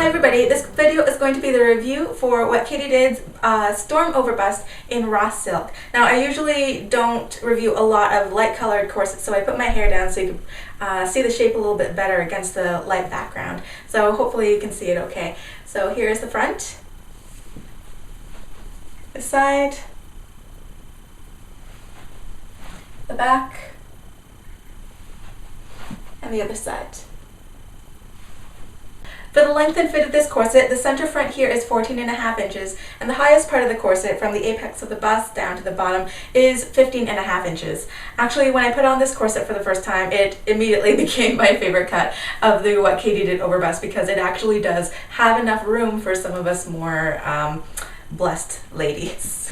everybody, this video is going to be the review for what Katie did's Storm Overbust in raw silk. Now I usually don't review a lot of light colored corsets, so I put my hair down so you can see the shape a little bit better against the light background. So hopefully you can see it okay. So here's the front, the side, the back, and the other side. For the length and fit of this corset, the center front here is 14.5 inches, and the highest part of the corset, from the apex of the bust down to the bottom, is 15.5 inches. Actually, when I put on this corset for the first time, it immediately became my favorite cut of the What Katie Did Overbust, because it actually does have enough room for some of us more blessed ladies.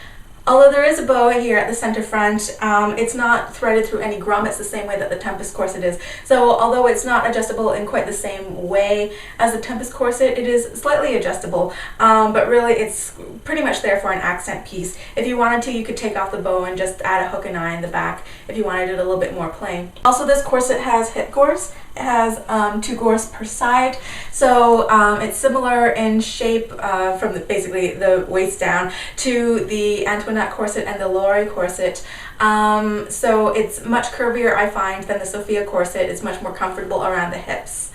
Although there is a bow here at the center front, it's not threaded through any grommets the same way that the Tempest corset is. So although it's not adjustable in quite the same way as the Tempest corset, it is slightly adjustable, but really it's pretty much there for an accent piece. If you wanted to, you could take off the bow and just add a hook and eye in the back if you wanted it a little bit more plain. Also, this corset has hip gores. It has 2 gores per side, so it's similar in shape from basically the waist down to the Antoinette corset and the Laurie corset. So it's much curvier, I find, than the Sophia corset. It's much more comfortable around the hips.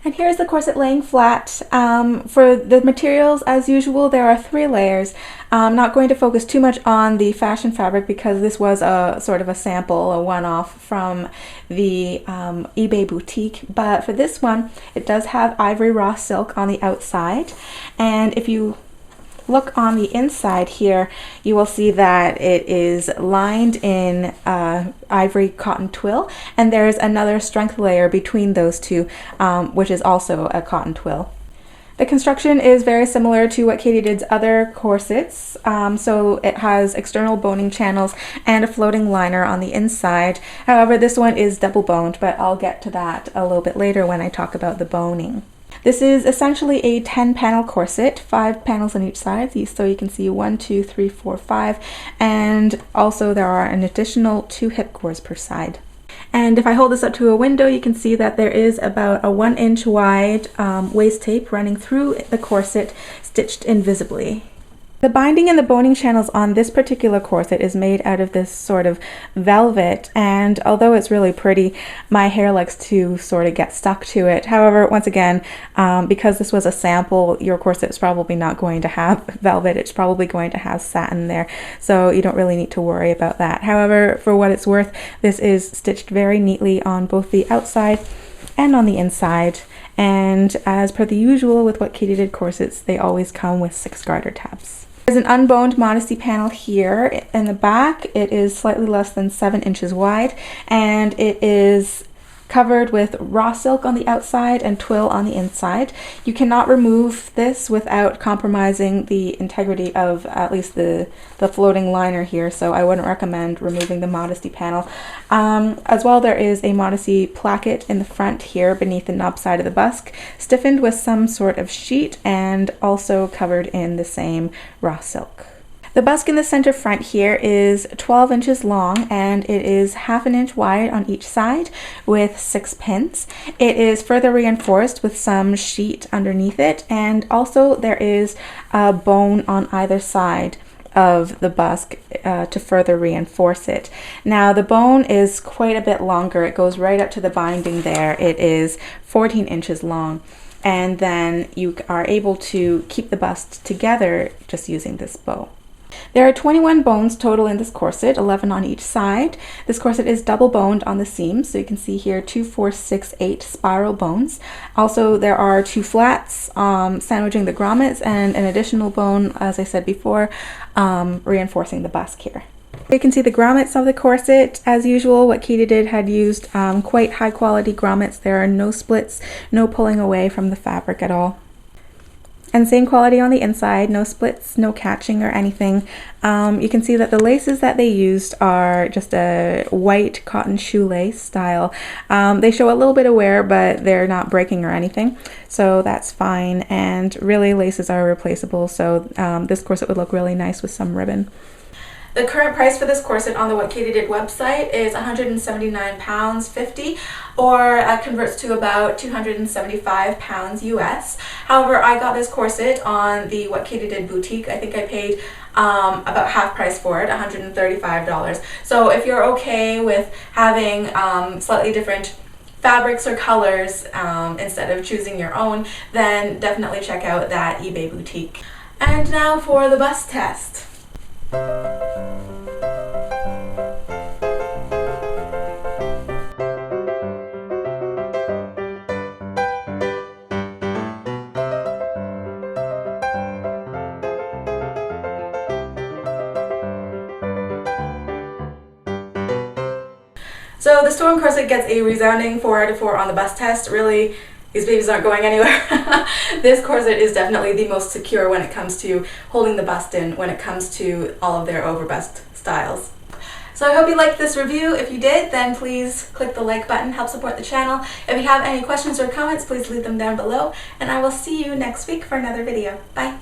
And here's the corset laying flat. For the materials, as usual, there are 3 layers. I'm not going to focus too much on the fashion fabric because this was a sort of a sample, a one-off from the eBay boutique. But for this one, it does have ivory raw silk on the outside. And if you look on the inside here, you will see that it is lined in ivory cotton twill, and there's another strength layer between those two, which is also a cotton twill. The construction is very similar to What Katie Did's other corsets, so it has external boning channels and a floating liner on the inside. However, this one is double boned, but I'll get to that a little bit later when I talk about the boning. This is essentially a 10-panel corset, 5 panels on each side, so you can see 1, 2, 3, 4, 5, and also there are an additional 2 hip gores per side. And if I hold this up to a window, you can see that there is about a 1-inch wide waist tape running through the corset, stitched invisibly. The binding and the boning channels on this particular corset is made out of this sort of velvet, and although it's really pretty, my hair likes to sort of get stuck to it. However, once again, because this was a sample, your corset is probably not going to have velvet. It's probably going to have satin there, so you don't really need to worry about that. However, for what it's worth, this is stitched very neatly on both the outside and on the inside, and as per the usual with What Katie Did corsets, they always come with 6 garter tabs. There's an unboned Modesty panel here in the back. It is slightly less than 7 inches wide, and it is covered with raw silk on the outside and twill on the inside. You cannot remove this without compromising the integrity of at least the floating liner here, so I wouldn't recommend removing the Modesty panel. As well, there is a Modesty placket in the front here beneath the knob side of the busk, stiffened with some sort of sheet and also covered in the same raw silk. The busk in the center front here is 12 inches long, and it is 1/2 inch wide on each side with 6 pins. It is further reinforced with some sheet underneath it, and also there is a bone on either side of the busk to further reinforce it. Now the bone is quite a bit longer. It goes right up to the binding there. It is 14 inches long, and then you are able to keep the bust together just using this bow. There are 21 bones total in this corset, 11 on each side. This corset is double boned on the seams, so you can see here 2, 4, 6, 8 spiral bones. Also, there are 2 flats sandwiching the grommets, and an additional bone, as I said before, reinforcing the busk here. You can see the grommets of the corset. As usual, What Katie Did had used quite high quality grommets. There are no splits, no pulling away from the fabric at all. And same quality on the inside, no splits, no catching or anything. You can see that the laces that they used are just a white cotton shoelace style. They show a little bit of wear, but they're not breaking or anything, so that's fine. And really, laces are replaceable, so this corset would look really nice with some ribbon. The current price for this corset on the WKD website is £179.50, or converts to about £275 US. However, I got this corset on the WKD boutique. I think I paid about half price for it, $135. So if you're okay with having slightly different fabrics or colors instead of choosing your own, then definitely check out that eBay boutique. And now for the bust test. So the Storm corset gets a resounding 4 out of 4 on the bust test. Really, these babies aren't going anywhere. This corset is definitely the most secure when it comes to holding the bust in, when it comes to all of their overbust styles. So I hope you liked this review. If you did, then please click the like button, help support the channel. If you have any questions or comments, please leave them down below, and I will see you next week for another video. Bye!